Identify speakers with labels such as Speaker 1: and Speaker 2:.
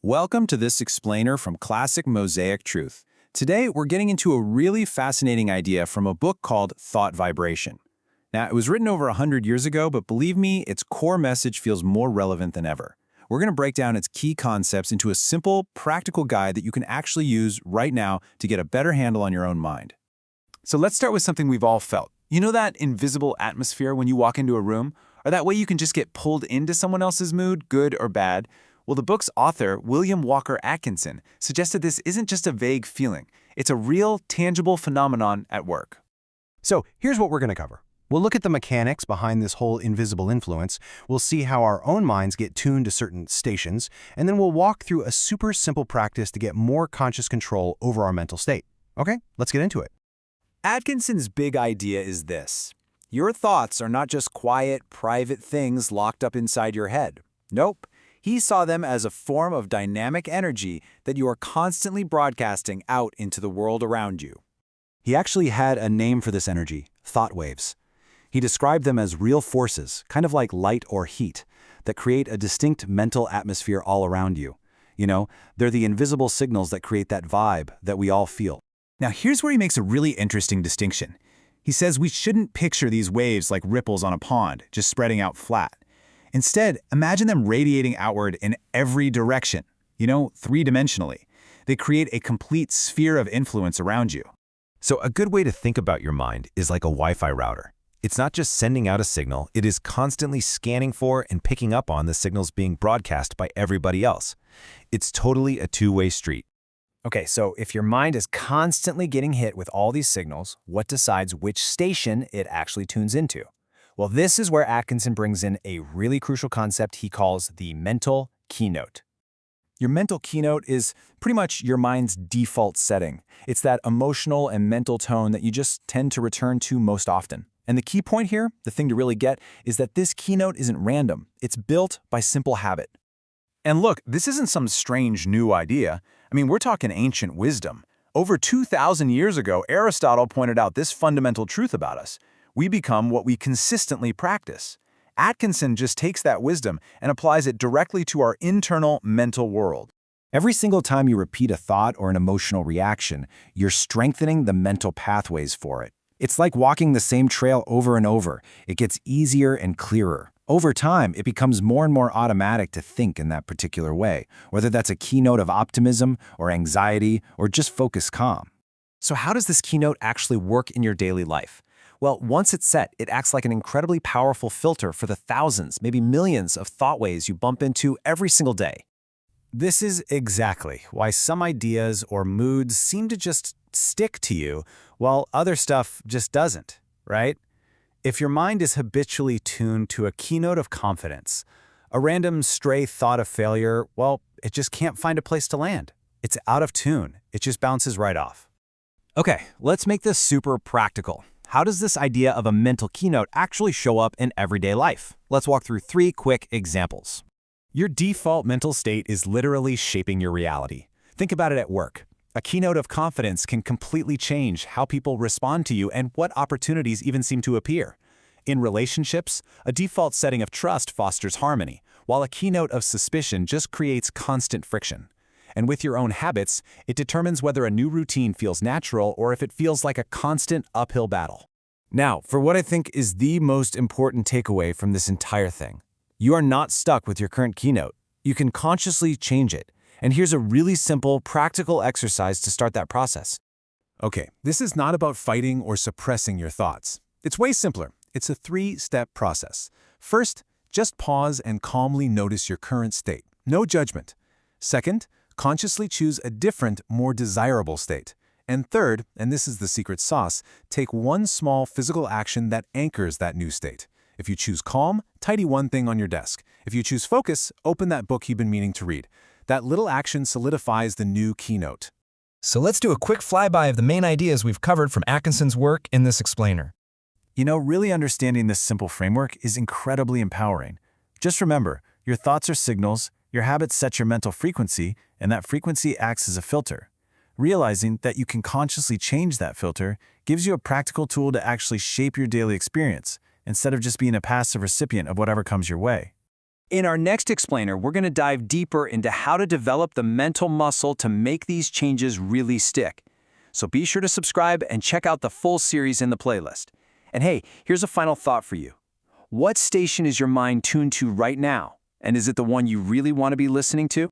Speaker 1: Welcome to this explainer from Classic Mosaic Truth. Today, we're getting into a really fascinating idea from a book called Thought Vibration. Now, it was written over 100 years ago, but believe me, its core message feels more relevant than ever. We're going to break down its key concepts into a simple, practical guide that you can actually use right now to get a better handle on your own mind.
Speaker 2: So let's start with something we've all felt. You know that invisible atmosphere when you walk into a room? Or that way you can just get pulled into someone else's mood, good or bad? Well, the book's author, William Walker Atkinson, suggested this isn't just a vague feeling. It's a real, tangible phenomenon at work.
Speaker 3: So here's what we're going to cover. We'll look at the mechanics behind this whole invisible influence. We'll see how our own minds get tuned to certain stations, and then we'll walk through a super simple practice to get more conscious control over our mental state. Okay, let's get into it.
Speaker 1: Atkinson's big idea is this. Your thoughts are not just quiet, private things locked up inside your head. Nope. He saw them as a form of dynamic energy that you are constantly broadcasting out into the world around you. He actually had a name for this energy, thought waves. He described them as real forces, kind of like light or heat, that create a distinct mental atmosphere all around you. You know, they're the invisible signals that create that vibe that we all feel. Now, here's where he makes a really interesting distinction. He says we shouldn't picture these waves like ripples on a pond, just spreading out flat. Instead, imagine them radiating outward in every direction, three-dimensionally. They create a complete sphere of influence around you.
Speaker 4: So a good way to think about your mind is like a Wi-Fi router. It's not just sending out a signal, it is constantly scanning for and picking up on the signals being broadcast by everybody else. It's totally a two-way street.
Speaker 1: Okay, so if your mind is constantly getting hit with all these signals, what decides which station it actually tunes into? Well, this is where Atkinson brings in a really crucial concept he calls the mental keynote. Your mental keynote is pretty much your mind's default setting. It's that emotional and mental tone that you just tend to return to most often. And the key point here, the thing to really get, is that this keynote isn't random. It's built by simple habit.
Speaker 2: And look, this isn't some strange new idea. We're talking ancient wisdom. Over 2,000 years ago, Aristotle pointed out this fundamental truth about us. We become what we consistently practice. Atkinson just takes that wisdom and applies it directly to our internal mental world.
Speaker 1: Every single time you repeat a thought or an emotional reaction, you're strengthening the mental pathways for it. It's like walking the same trail over and over. It gets easier and clearer. Over time, it becomes more and more automatic to think in that particular way, whether that's a keynote of optimism or anxiety or just focused calm. So how does this keynote actually work in your daily life? Well, once it's set, it acts like an incredibly powerful filter for the thousands, maybe millions of thought waves you bump into every single day. This is exactly why some ideas or moods seem to just stick to you, while other stuff just doesn't, right? If your mind is habitually tuned to a keynote of confidence, a random stray thought of failure, well, it just can't find a place to land. It's out of tune. It just bounces right off. Okay, let's make this super practical. How does this idea of a mental keynote actually show up in everyday life? Let's walk through 3 quick examples. Your default mental state is literally shaping your reality. Think about it at work. A keynote of confidence can completely change how people respond to you and what opportunities even seem to appear. In relationships, a default setting of trust fosters harmony, while a keynote of suspicion just creates constant friction. And with your own habits, it determines whether a new routine feels natural or if it feels like a constant uphill battle. Now, for what I think is the most important takeaway from this entire thing. You are not stuck with your current keynote. You can consciously change it. And here's a really simple, practical exercise to start that process. Okay, this is not about fighting or suppressing your thoughts. It's way simpler. It's a 3-step process. First, just pause and calmly notice your current state. No judgment. Second, consciously choose a different, more desirable state. And third, and this is the secret sauce, take one small physical action that anchors that new state. If you choose calm, tidy one thing on your desk. If you choose focus, open that book you've been meaning to read. That little action solidifies the new keynote.
Speaker 5: So let's do a quick flyby of the main ideas we've covered from Atkinson's work in this explainer.
Speaker 1: Really understanding this simple framework is incredibly empowering. Just remember, your thoughts are signals, your habits set your mental frequency, and that frequency acts as a filter. Realizing that you can consciously change that filter gives you a practical tool to actually shape your daily experience, instead of just being a passive recipient of whatever comes your way. In our next explainer, we're going to dive deeper into how to develop the mental muscle to make these changes really stick. So be sure to subscribe and check out the full series in the playlist. And hey, here's a final thought for you. What station is your mind tuned to right now? And is it the one you really want to be listening to?